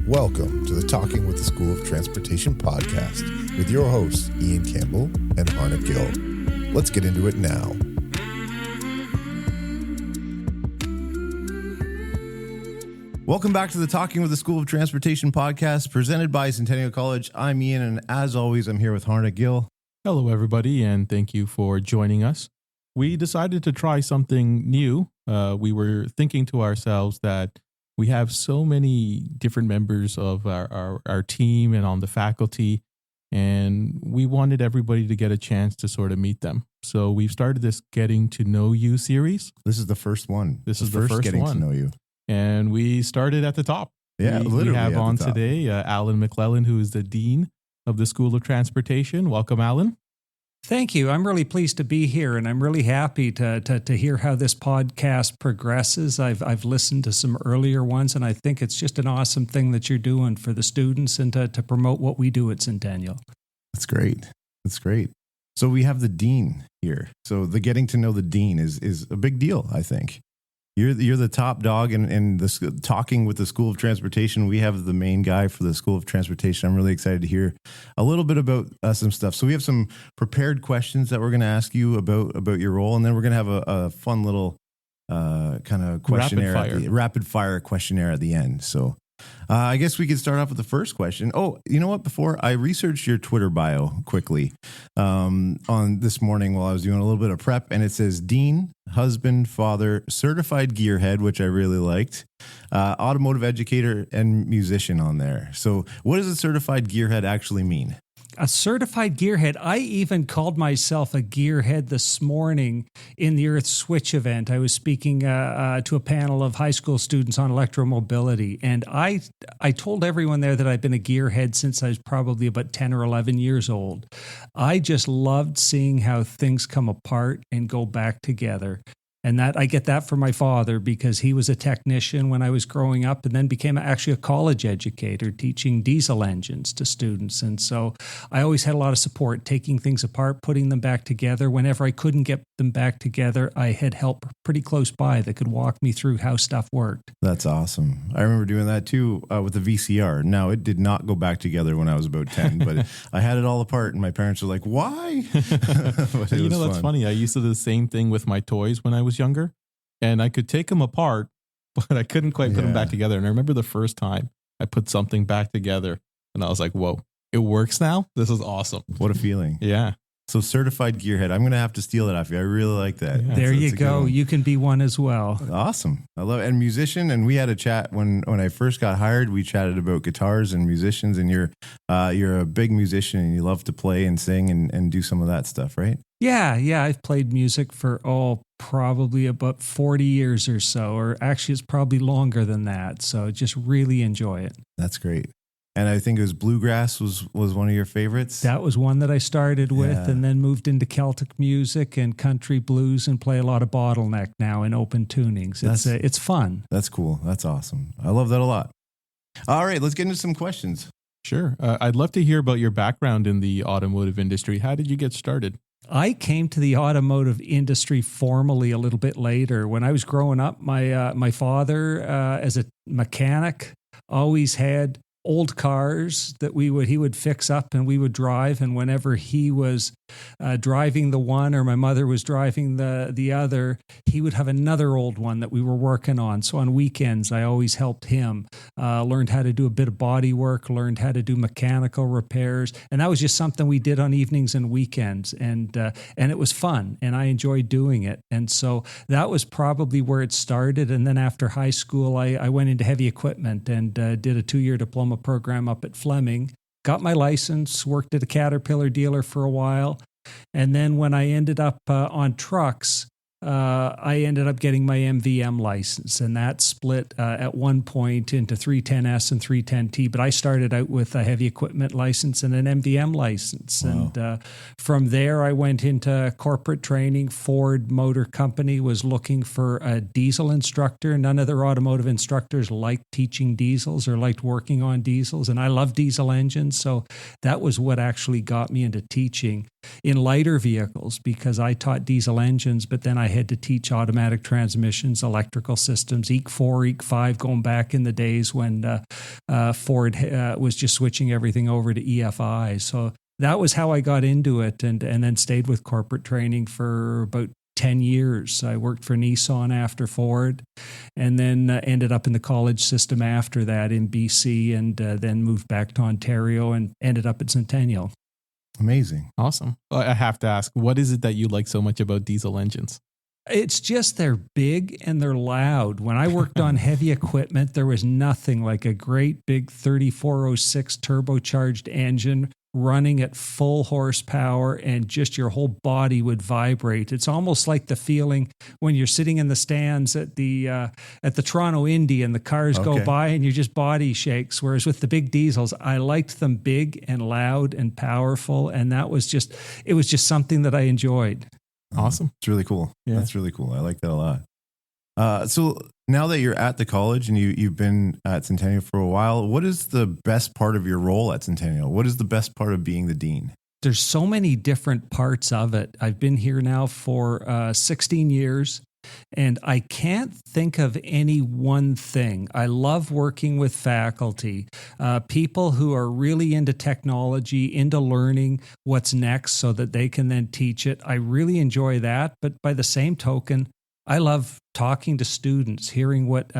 Welcome to the Talking with the School of Transportation podcast with your hosts, Ian Campbell and Harnek and Ian. Let's get into it now. Welcome back to the Talking with the School of Transportation podcast presented by Centennial College. I'm Ian, and as always, I'm here with Harnek and Ian. Hello, everybody, and thank you for joining us. We decided to try something new. We were thinking to ourselves that we have so many different members of our team and on the faculty, and we wanted everybody to get a chance to sort of meet them. So we've started this Getting to Know You series. This is the first one. This is the first Getting one. to Know You. And we started at the top. Yeah, literally. We have on today Alan McClelland, who is the Dean of the School of Transportation. Welcome, Alan. Thank you. I'm really pleased to be here, and I'm really happy to hear how this podcast progresses. I've listened to some earlier ones, and I think it's just an awesome thing that you're doing for the students and to promote what we do at Centennial. That's great. That's great. So we have the Dean here. So the getting to know the Dean is a big deal, I think. You're the top dog in the Talking with the School of Transportation. We have the main guy for the School of Transportation. I'm really excited to hear a little bit about some stuff. So we have some prepared questions that we're going to ask you about your role, and then we're going to have a fun little kind of questionnaire, rapid fire questionnaire at the end. So I guess we could start off with the first question. Oh, you know what? Before I researched your Twitter bio quickly on this morning while I was doing a little bit of prep, and it says Dean, husband, father, certified gearhead, which I really liked, automotive educator, and musician on there. So what does a certified gearhead actually mean? A certified gearhead. I even called myself a gearhead this morning in the Earth Switch event. I was speaking to a panel of high school students on electromobility, and I told everyone there that I've been a gearhead since I was probably about 10 or 11 years old. I just loved seeing how things come apart and go back together. And that I get that from my father because he was a technician when I was growing up and then became actually a college educator teaching diesel engines to students. And so I always had a lot of support, taking things apart, putting them back together. Whenever I couldn't get them back together, I had help pretty close by that could walk me through how stuff worked. That's awesome. I remember doing that too with the VCR. Now, it did not go back together when I was about 10, but I had it all apart and my parents were like, why? But you know, that's funny. I used to do the same thing with my toys when I was younger, and I could take them apart, but I couldn't quite put them back together. And I remember the first time I put something back together and I was like, whoa, it works now? This is awesome. What a feeling. Yeah. So certified gearhead. I'm going to have to steal it off you. I really like that. Yeah. There you go. You can be one as well. Awesome. I love it. And musician. And we had a chat when I first got hired. We chatted about guitars and musicians. And you're a big musician and you love to play and sing and do some of that stuff, right? Yeah. I've played music for probably about 40 years or so, or actually it's probably longer than that. So just really enjoy it. That's great. And I think it was bluegrass was one of your favorites. That was one that I started with and then moved into Celtic music and country blues and play a lot of bottleneck now in open tunings. It's fun. That's cool. That's awesome. I love that a lot. All right, let's get into some questions. Sure. I'd love to hear about your background in the automotive industry. How did you get started? I came to the automotive industry formally a little bit later. When I was growing up, my father, as a mechanic, always had old cars that he would fix up and we would drive. And whenever he was driving the one or my mother was driving the other, he would have another old one that we were working on. So on weekends, I always helped him, learned how to do a bit of body work, learned how to do mechanical repairs. And that was just something we did on evenings and weekends. And it was fun and I enjoyed doing it. And so that was probably where it started. And then after high school, I went into heavy equipment and did a 2-year diploma program up at Fleming, got my license, worked at a Caterpillar dealer for a while. And then when I ended up on trucks, I ended up getting my MVM license, and that split at one point into 310S and 310T. But I started out with a heavy equipment license and an MVM license. Wow. And from there, I went into corporate training. Ford Motor Company was looking for a diesel instructor. None of their automotive instructors liked teaching diesels or liked working on diesels, and I love diesel engines. So that was what actually got me into teaching. in lighter vehicles because I taught diesel engines, but then I had to teach automatic transmissions, electrical systems, EEC4, EEC5, going back in the days when Ford was just switching everything over to EFI. So that was how I got into it, and then stayed with corporate training for about 10 years. I worked for Nissan after Ford, and then ended up in the college system after that in BC, and then moved back to Ontario and ended up at Centennial. Amazing. Awesome. I have to ask, what is it that you like so much about diesel engines? It's just they're big and they're loud. When I worked on heavy equipment, there was nothing like a great big 3406 turbocharged engine running at full horsepower, and just your whole body would vibrate. It's almost like the feeling when you're sitting in the stands at the Toronto Indy and the cars go by and your just body shakes. Whereas with the big diesels, I liked them big and loud and powerful, and it was just something that I enjoyed. Awesome. It's really cool. Yeah. That's really cool. I like that a lot. So now that you're at the college and you've been at Centennial for a while, what is the best part of your role at Centennial? What is the best part of being the dean? There's so many different parts of it. I've been here now for 16 years, and I can't think of any one thing. I love working with faculty, people who are really into technology, into learning what's next so that they can then teach it. I really enjoy that. But by the same token, I love talking to students, hearing what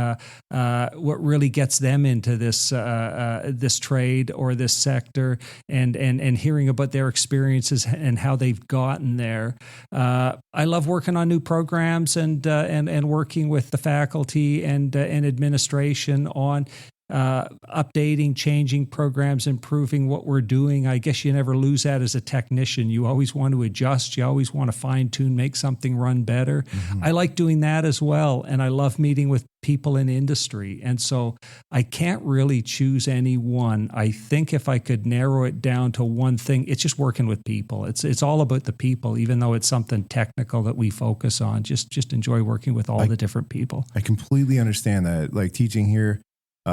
really gets them into this trade or this sector, and hearing about their experiences and how they've gotten there. I love working on new programs and working with the faculty and administration on updating, changing programs, improving what we're doing. I guess you never lose that as a technician. You always want to adjust. You always want to fine tune, make something run better. Mm-hmm. I like doing that as well. And I love meeting with people in industry. And so I can't really choose any one. I think if I could narrow it down to one thing, it's just working with people. It's all about the people, even though it's something technical that we focus on. Just enjoy working with all the different people. I completely understand that. Like teaching here,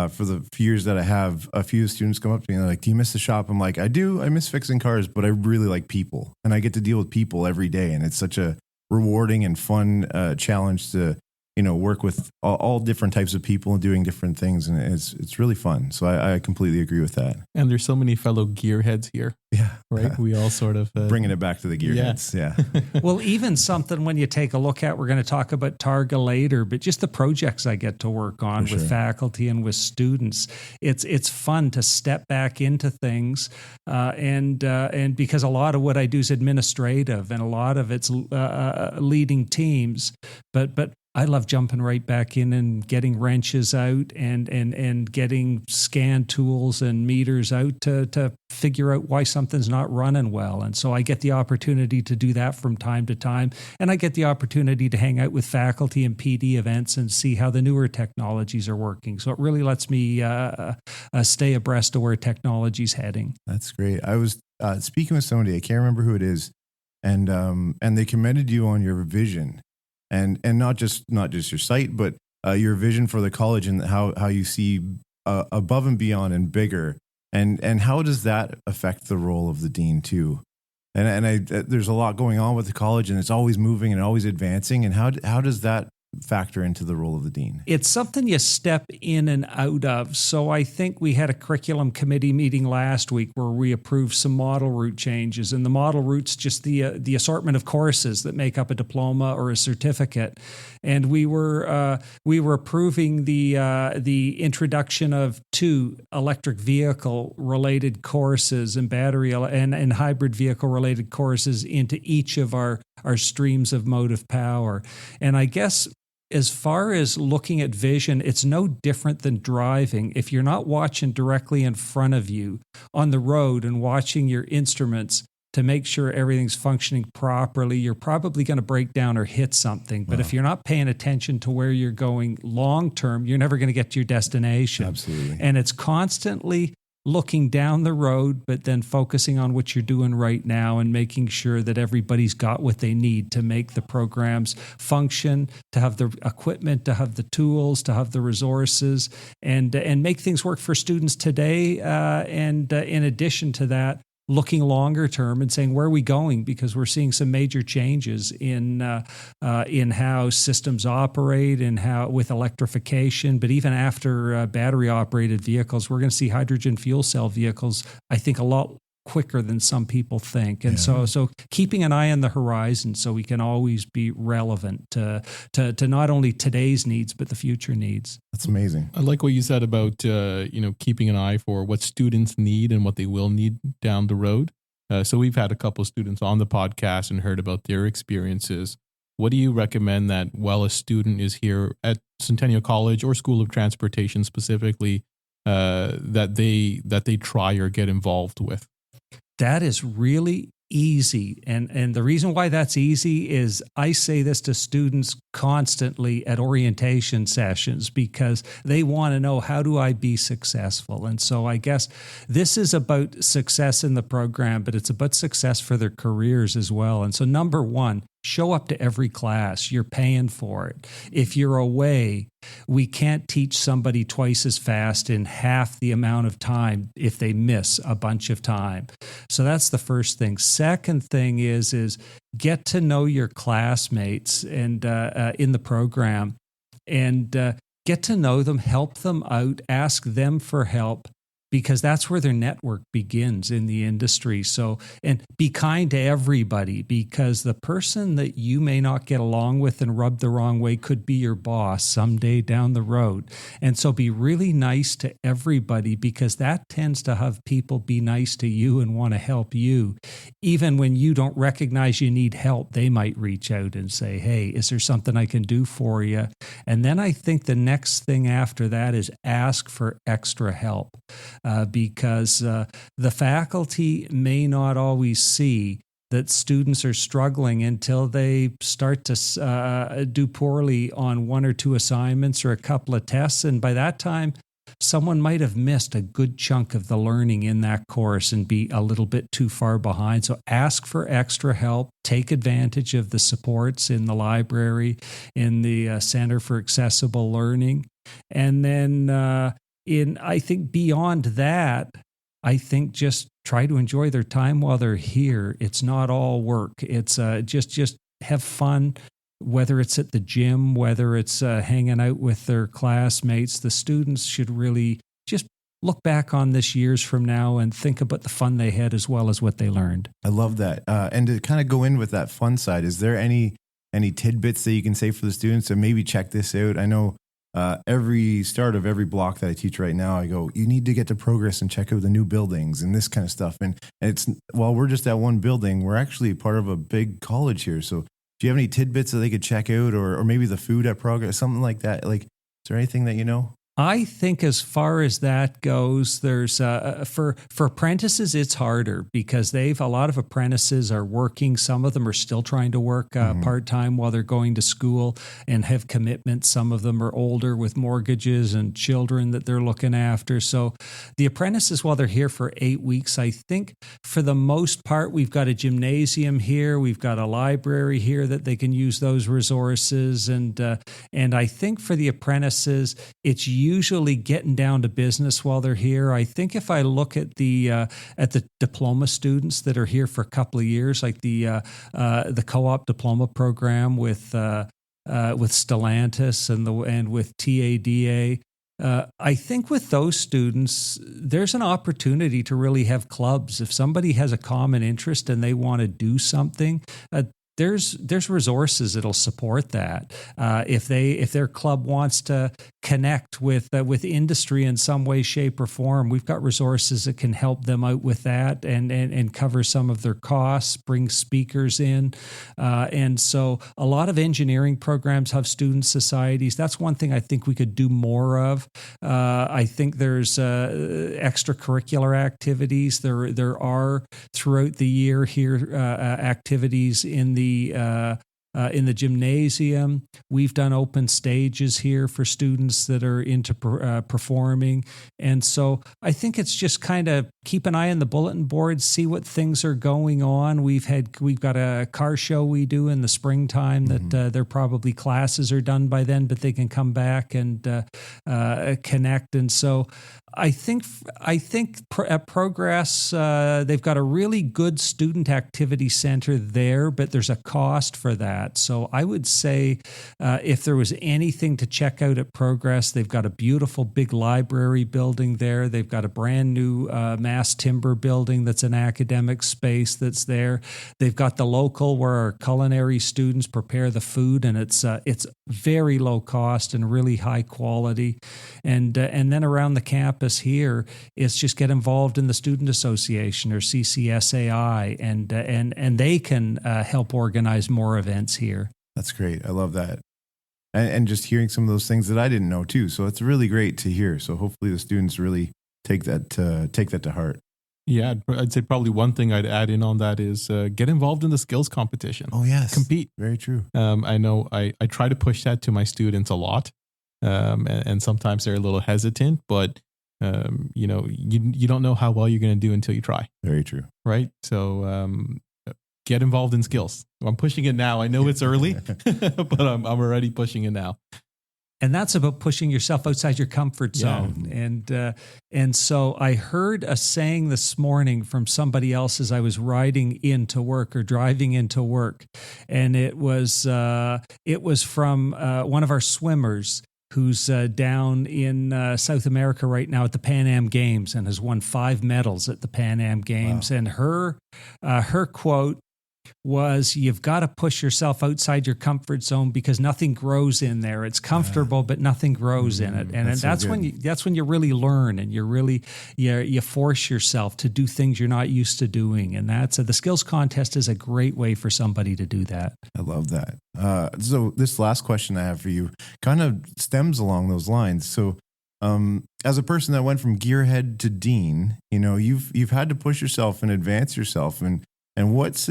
for the few years that I have, a few students come up to me and they're like, do you miss the shop? I'm like, I do. I miss fixing cars, but I really like people, and I get to deal with people every day. And it's such a rewarding and fun challenge to, work with all different types of people and doing different things. And it's really fun. So I completely agree with that. And there's so many fellow gearheads here. Yeah. Right. We all sort of bringing it back to the gearheads. Yeah. Well, even something when you take a look at, we're going to talk about Targa later, but just the projects I get to work on with faculty and with students, it's fun to step back into things. And because a lot of what I do is administrative and a lot of it's leading teams, but I love jumping right back in and getting wrenches out and getting scan tools and meters out to figure out why something's not running well. And so I get the opportunity to do that from time to time. And I get the opportunity to hang out with faculty and PD events and see how the newer technologies are working. So it really lets me stay abreast of where technology's heading. That's great. I was speaking with somebody, I can't remember who it is, and they commended you on your vision. And not just your site, but your vision for the college and how you see above and beyond and bigger, and how does that affect the role of the dean too? And there's a lot going on with the college, and it's always moving and always advancing. And how does that factor into the role of the dean? It's something you step in and out of. So I think we had a curriculum committee meeting last week where we approved some model route changes, and the model route's just the assortment of courses that make up a diploma or a certificate. And we were approving the introduction of 2 electric vehicle related courses and battery and hybrid vehicle related courses into each of our streams of motive power. And I guess as far as looking at vision, it's no different than driving. If you're not watching directly in front of you on the road and watching your instruments to make sure everything's functioning properly, you're probably going to break down or hit something. But if you're not paying attention to where you're going long term, you're never going to get to your destination. Absolutely. And it's constantly looking down the road, but then focusing on what you're doing right now and making sure that everybody's got what they need to make the programs function, to have the equipment, to have the tools, to have the resources, and make things work for students today. And in addition to that, looking longer term and saying, where are we going? Because we're seeing some major changes in how systems operate and how with electrification. But even after battery operated vehicles, we're going to see hydrogen fuel cell vehicles, I think, a lot quicker than some people think. And so keeping an eye on the horizon so we can always be relevant to not only today's needs, but the future needs. That's amazing. I like what you said about, keeping an eye for what students need and what they will need down the road. So we've had a couple of students on the podcast and heard about their experiences. What do you recommend that while a student is here at Centennial College or School of Transportation specifically, that they try or get involved with? That is really easy. And the reason why that's easy is I say this to students constantly at orientation sessions because they want to know, how do I be successful? And so I guess this is about success in the program, but it's about success for their careers as well. And so number one, show up to every class. You're paying for it. If you're away, we can't teach somebody twice as fast in half the amount of time if they miss a bunch of time. So that's the first thing. Second thing is get to know your classmates and in the program and get to know them, help them out, ask them for help, because that's where their network begins in the industry. So, and be kind to everybody, because the person that you may not get along with and rub the wrong way could be your boss someday down the road. And so be really nice to everybody, because that tends to have people be nice to you and want to help you. Even when you don't recognize you need help, they might reach out and say, hey, is there something I can do for you? And then I think the next thing after that is ask for extra help. Because the faculty may not always see that students are struggling until they start to do poorly on one or two assignments or a couple of tests. And by that time, someone might have missed a good chunk of the learning in that course and be a little bit too far behind. So ask for extra help, take advantage of the supports in the library, in the Center for Accessible Learning. And then I think beyond that, I think just try to enjoy their time while they're here. It's not all work. It's just have fun, whether it's at the gym, whether it's hanging out with their classmates. The students should really just look back on this years from now and think about the fun they had as well as what they learned. I love that. And to kind of go in with that fun side, is there any tidbits that you can say for the students to maybe check this out? I know every start of every block that I teach right now, I go, you need to get to Progress and check out the new buildings and this kind of stuff. And it's, while we're just at one building, we're actually part of a big college here. So do you have any tidbits that they could check out, or maybe the food at Progress, something like that? Like, is there anything that you know? I think as far as that goes, there's for apprentices, it's harder because a lot of apprentices are working. Some of them are still trying to work part-time while they're going to school and have commitments. Some of them are older with mortgages and children that they're looking after. So the apprentices, while they're here for 8 weeks, I think for the most part, we've got a gymnasium here. We've got a library here that they can use those resources. And I think for the apprentices, it's usually getting down to business while they're here. I think if I look at the diploma students that are here for a couple of years, like the co-op diploma program with Stellantis and with TADA, I think with those students, there's an opportunity to really have clubs. If somebody has a common interest and they want to do something, there's resources that'll support that. If their club wants to connect with industry in some way, shape, or form, we've got resources that can help them out with that and cover some of their costs, bring speakers in. And so a lot of engineering programs have student societies. That's one thing I think we could do more of. I think there's extracurricular activities. There are throughout the year here activities in the gymnasium. We've done open stages here for students that are into performing. And so I think it's just kind of keep an eye on the bulletin board, see what things are going on. We've got a car show we do in the springtime that their probably classes are done by then, but they can come back and connect. And so At Progress, they've got a really good student activity center there, but there's a cost for that. So I would say if there was anything to check out at Progress, they've got a beautiful big library building there. They've got a brand new mass timber building that's an academic space that's there. They've got the local where our culinary students prepare the food, and it's very low cost and really high quality. And then around the campus here, it's just get involved in the Student Association or CCSAI, and they can help organize more events here. That's great. I love that. And just hearing some of those things that I didn't know too. So it's really great to hear. So hopefully the students really take that to heart. Yeah, I'd say probably one thing I'd add in on that is get involved in the skills competition. Oh, yes. Compete. Very true. I know I try to push that to my students a lot. And sometimes they're a little hesitant, but you don't know how well you're going to do until you try. Very true. Right. So get involved in skills. I'm pushing it now. I know it's early, but I'm already pushing it now. And that's about pushing yourself outside your comfort zone. Yeah. And so I heard a saying this morning from somebody else as I was riding into work or driving into work. And it was from one of our swimmers who's down in South America right now at the Pan Am Games and has won 5 medals at the Pan Am Games. Wow. And her quote was, "You've got to push yourself outside your comfort zone because nothing grows in there. It's comfortable, but nothing grows in it." And that's when you really learn, and you force yourself to do things you're not used to doing. And that's the skills contest is a great way for somebody to do that. I love that. So this last question I have for you kind of stems along those lines. So as a person that went from gearhead to dean, you've had to push yourself and advance yourself. And what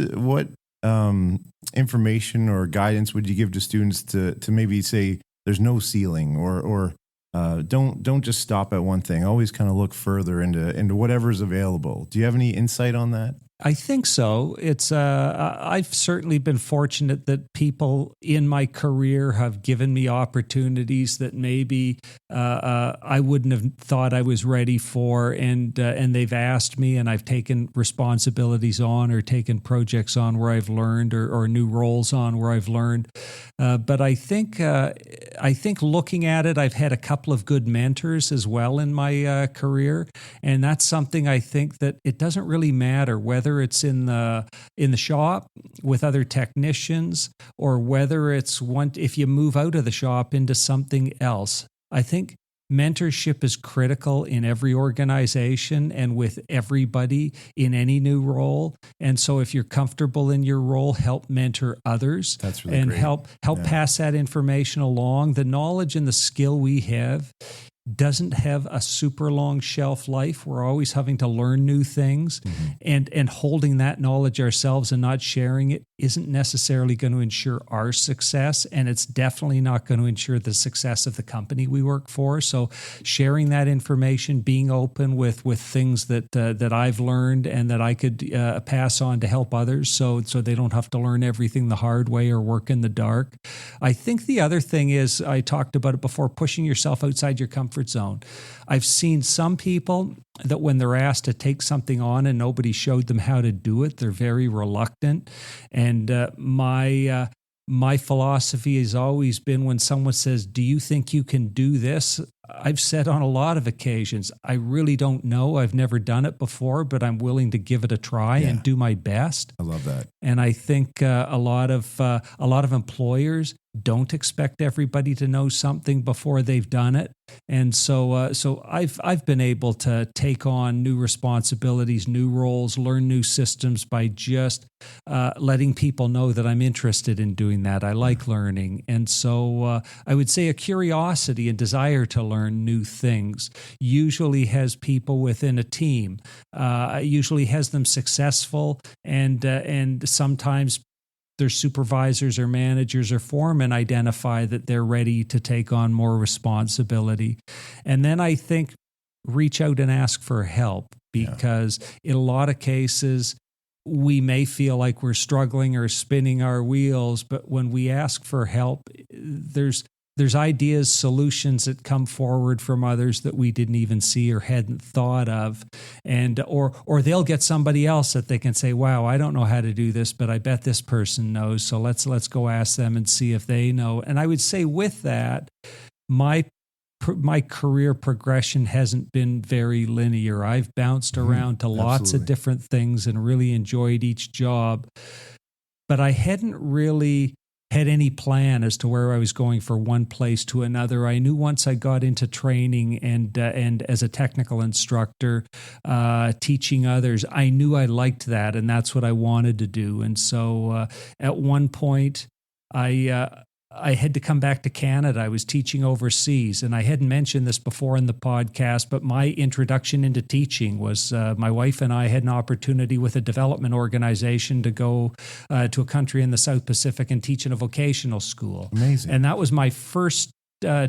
information or guidance would you give to students to maybe say there's no ceiling or don't just stop at one thing? Always kind of look further into whatever's available. Do you have any insight on that? I think so. It's I've certainly been fortunate that people in my career have given me opportunities that maybe I wouldn't have thought I was ready for, and they've asked me, and I've taken responsibilities on or taken projects on where I've learned, or new roles on where I've learned. But I think looking at it, I've had a couple of good mentors as well in my career, and that's something I think that it doesn't really matter whether it's in the shop with other technicians or whether it's if you move out of the shop into something else. I think mentorship is critical in every organization and with everybody in any new role. And so if you're comfortable in your role, help mentor others. That's really and great. help pass that information along. The knowledge and the skill we have doesn't have a super long shelf life. We're always having to learn new things, and holding that knowledge ourselves and not sharing it isn't necessarily going to ensure our success, and it's definitely not going to ensure the success of the company we work for. So sharing that information, being open with things that I've learned and that I could pass on to help others so they don't have to learn everything the hard way or work in the dark. I think the other thing is, I talked about it before, pushing yourself outside your comfort zone. I've seen some people that when they're asked to take something on and nobody showed them how to do it, they're very reluctant. And my philosophy has always been, when someone says, "Do you think you can do this?" I've said on a lot of occasions, I really don't know. I've never done it before, but I'm willing to give it a try and do my best. I love that. And I think a lot of employers don't expect everybody to know something before they've done it. And so I've been able to take on new responsibilities, new roles, learn new systems by just letting people know that I'm interested in doing that. I like learning. And so I would say a curiosity and desire to learn new things usually has people within a team, usually has them successful, and sometimes their supervisors or managers or foremen identify that they're ready to take on more responsibility. And then I think reach out and ask for help, because in a lot of cases, we may feel like we're struggling or spinning our wheels, but when we ask for help, there's there's ideas, solutions that come forward from others that we didn't even see or hadn't thought of. And or they'll get somebody else that they can say, wow, I don't know how to do this, but I bet this person knows. So let's go ask them and see if they know. And I would say with that, my career progression hasn't been very linear. I've bounced around to lots of different things and really enjoyed each job. But I hadn't really had any plan as to where I was going from one place to another. I knew once I got into training and as a technical instructor, teaching others, I knew I liked that, and that's what I wanted to do. And so at one point, I had to come back to Canada. I was teaching overseas, and I hadn't mentioned this before in the podcast, but my introduction into teaching was my wife and I had an opportunity with a development organization to go to a country in the South Pacific and teach in a vocational school. Amazing. And that was my first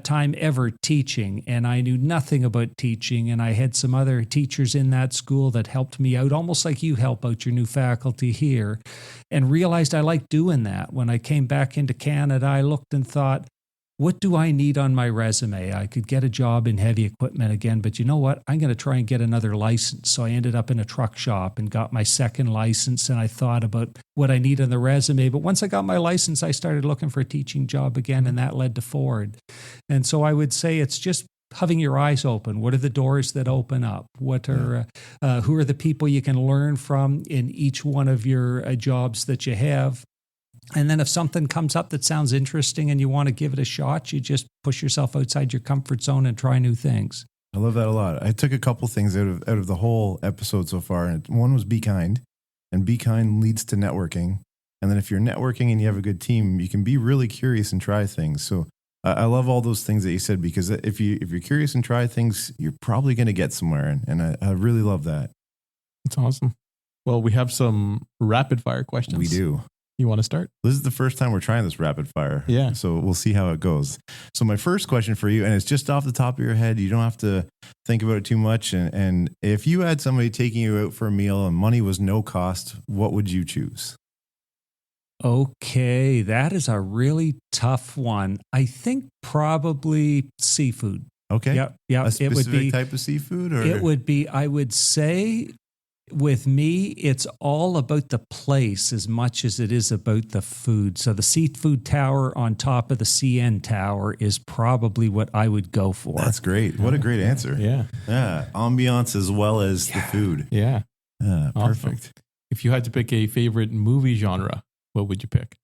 time ever teaching, and I knew nothing about teaching, and I had some other teachers in that school that helped me out, almost like you help out your new faculty here, and realized I liked doing that. When I came back into Canada, I looked and thought, what do I need on my resume? I could get a job in heavy equipment again, but you know what? I'm going to try and get another license. So I ended up in a truck shop and got my second license, and I thought about what I need on the resume. But once I got my license, I started looking for a teaching job again, and that led to Ford. And so I would say it's just having your eyes open. What are the doors that open up? What are who are the people you can learn from in each one of your jobs that you have? And then if something comes up that sounds interesting and you want to give it a shot, you just push yourself outside your comfort zone and try new things. I love that a lot. I took a couple things out of the whole episode so far. And one was be kind, and be kind leads to networking. And then if you're networking and you have a good team, you can be really curious and try things. So I love all those things that you said, because if you're curious and try things, you're probably going to get somewhere. And I really love that. That's awesome. Well, we have some rapid fire questions. We do. You want to start? This is the first time we're trying this rapid fire. Yeah. So we'll see how it goes. So my first question for you, and it's just off the top of your head, you don't have to think about it too much. And if you had somebody taking you out for a meal and money was no cost, what would you choose? Okay, that is a really tough one. I think probably seafood. Okay. Yep. A specific type of seafood? Or? It would be, I would say, with me, it's all about the place as much as it is about the food. So the seafood tower on top of the CN tower is probably what I would go for. That's great. What a great answer. Yeah. Yeah. Ambiance as well as the food. Yeah. Perfect. Awesome. If you had to pick a favorite movie genre, what would you pick?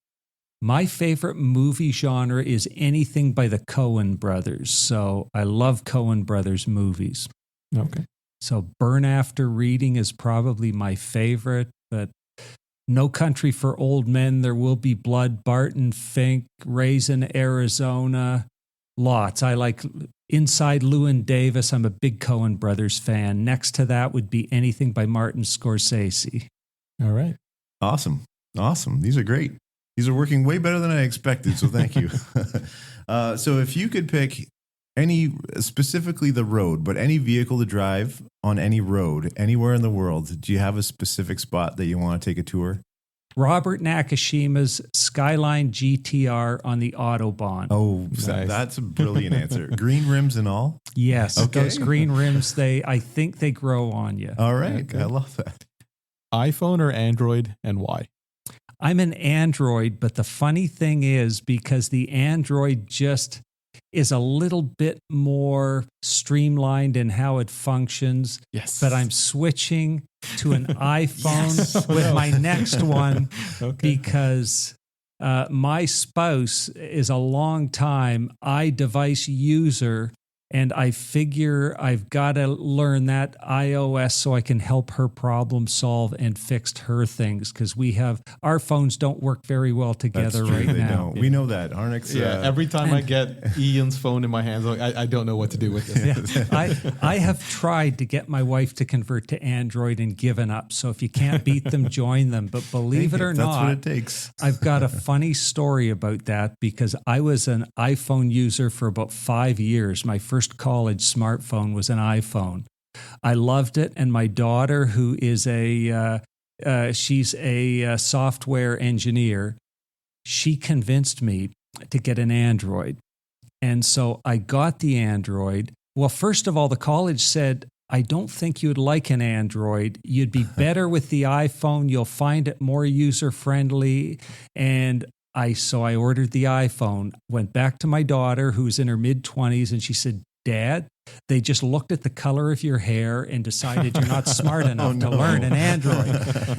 My favorite movie genre is anything by the Coen brothers. So I love Coen brothers movies. Okay. So Burn After Reading is probably my favorite, but No Country for Old Men, There Will Be Blood, Barton Fink, Raisin, Arizona, lots. I like Inside Llewyn Davis. I'm a big Coen brothers fan. Next to that would be anything by Martin Scorsese. All right. Awesome. These are great. These are working way better than I expected, so thank you. So if you could pick specifically the road, but any vehicle to drive on any road, anywhere in the world, do you have a specific spot that you want to take a tour? Robert Nakashima's Skyline GTR on the Autobahn. Oh, Nice. That's a brilliant answer. Green rims and all? Yes. Okay. Those green rims, I think they grow on you. All right. Okay. I love that. iPhone or Android, and why? I'm an Android, but the funny thing is, because the Android just is a little bit more streamlined in how it functions. Yes. But I'm switching to an iPhone with my next one because my spouse is a long time iDevice user, and I figure I've got to learn that iOS so I can help her problem solve and fix her things, because our phones don't work very well together right they now. Don't. We know that. Harnek's. Every time I get Ian's phone in my hands, I don't know what to do with it. Yeah, I have tried to get my wife to convert to Android and given up. So if you can't beat them, join them. But believe it or that's not, what it takes. I've got a funny story about that, because I was an iPhone user for about 5 years. My first college smartphone was an iPhone. I loved it, and my daughter, who is she's a software engineer, she convinced me to get an Android. And so I got the Android. Well, first of all, the college said, I don't think you'd like an Android. You'd be better with the iPhone. You'll find it more user-friendly. And so I ordered the iPhone, went back to my daughter who's in her mid-20s, and she said, Dad, they just looked at the color of your hair and decided you're not smart enough to learn an Android.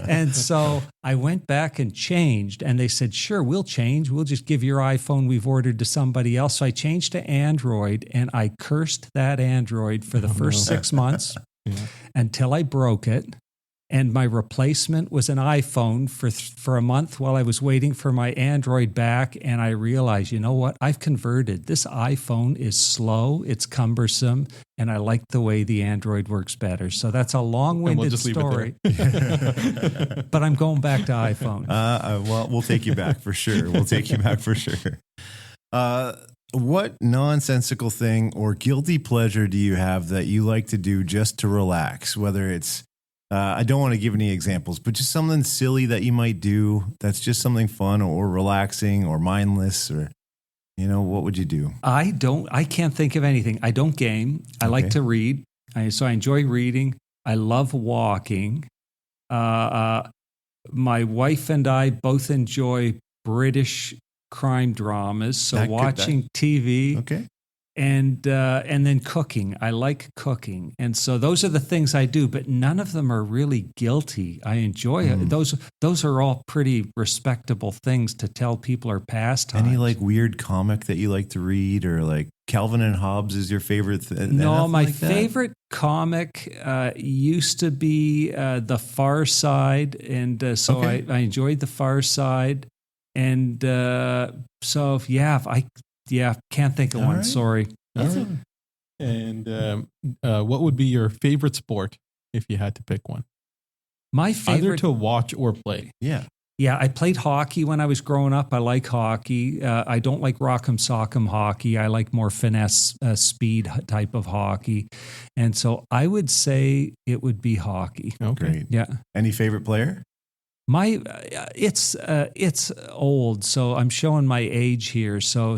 And so I went back and changed, and they said, sure, we'll change. We'll just give your iPhone we've ordered to somebody else. So I changed to Android, and I cursed that Android for the first 6 months until I broke it. And my replacement was an iPhone for a month while I was waiting for my Android back. And I realized, you know what? I've converted. This iPhone is slow, it's cumbersome, and I like the way the Android works better. So that's a long-winded story. But I'm going back to iPhone. Well, we'll take you back for sure. What nonsensical thing or guilty pleasure do you have that you like to do just to relax? Whether it's I don't want to give any examples, but just something silly that you might do that's just something fun or relaxing or mindless, or, what would you do? I can't think of anything. I don't game. I like to read. So I enjoy reading. I love walking. My wife and I both enjoy British crime dramas. So watching TV. Okay. And then cooking. I like cooking. And so those are the things I do, but none of them are really guilty. I enjoy it. Those are all pretty respectable things to tell people are pastimes. Any weird comic that you like to read, or Calvin and Hobbes is your favorite? No, my favorite comic used to be The Far Side. And I enjoyed The Far Side. And can't think of one. Right. Sorry. All right. And what would be your favorite sport if you had to pick one? My favorite, either to watch or play. Yeah. Yeah, I played hockey when I was growing up. I like hockey. I don't like rock'em sock'em hockey. I like more finesse, speed type of hockey. And so I would say it would be hockey. Okay. Great. Yeah. Any favorite player? It's old, so I'm showing my age here. So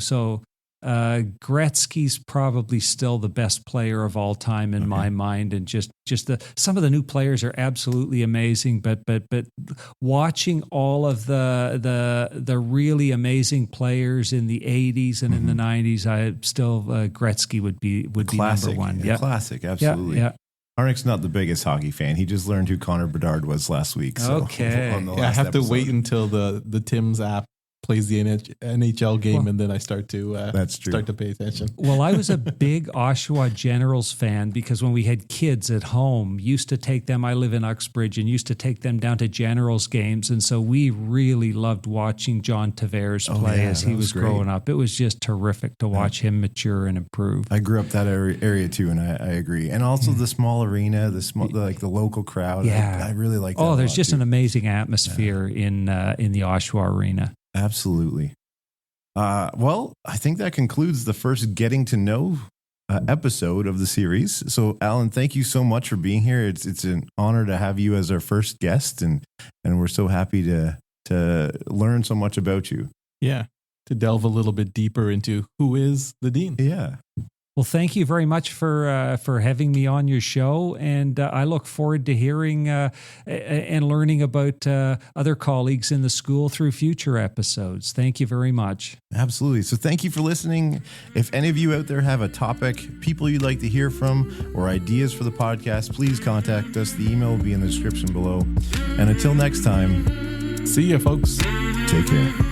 Gretzky's probably still the best player of all time in my mind, and just some of the new players are absolutely amazing. But watching all of the really amazing players in the 80s and in the 90s, I still Gretzky would be classic, number one. Yeah, classic, absolutely. Yeah. Harnick's not the biggest hockey fan. He just learned who Connor Bedard was last week. So okay. I have to wait until the Tim's app plays the NHL game, and then I start to pay attention. Well, I was a big Oshawa Generals fan because when we had kids at home, used to take them. I live in Uxbridge, and used to take them down to Generals games, and so we really loved watching John Tavares play as he was growing up. It was just terrific to watch him mature and improve. I grew up that area too, and I agree. And also the small arena, the local crowd. Yeah, I really like that. Oh, there's just an amazing atmosphere in the Oshawa Arena. Absolutely. Well, I think that concludes the first getting to know episode of the series. So, Alan, thank you so much for being here. It's an honor to have you as our first guest, and we're so happy to learn so much about you. Yeah, to delve a little bit deeper into who is the dean. Yeah. Well, thank you very much for having me on your show, and I look forward to hearing and learning about other colleagues in the school through future episodes. Thank you very much. Absolutely. So thank you for listening. If any of you out there have a topic, people you'd like to hear from, or ideas for the podcast, please contact us. The email will be in the description below. And until next time, see ya, folks. Take care.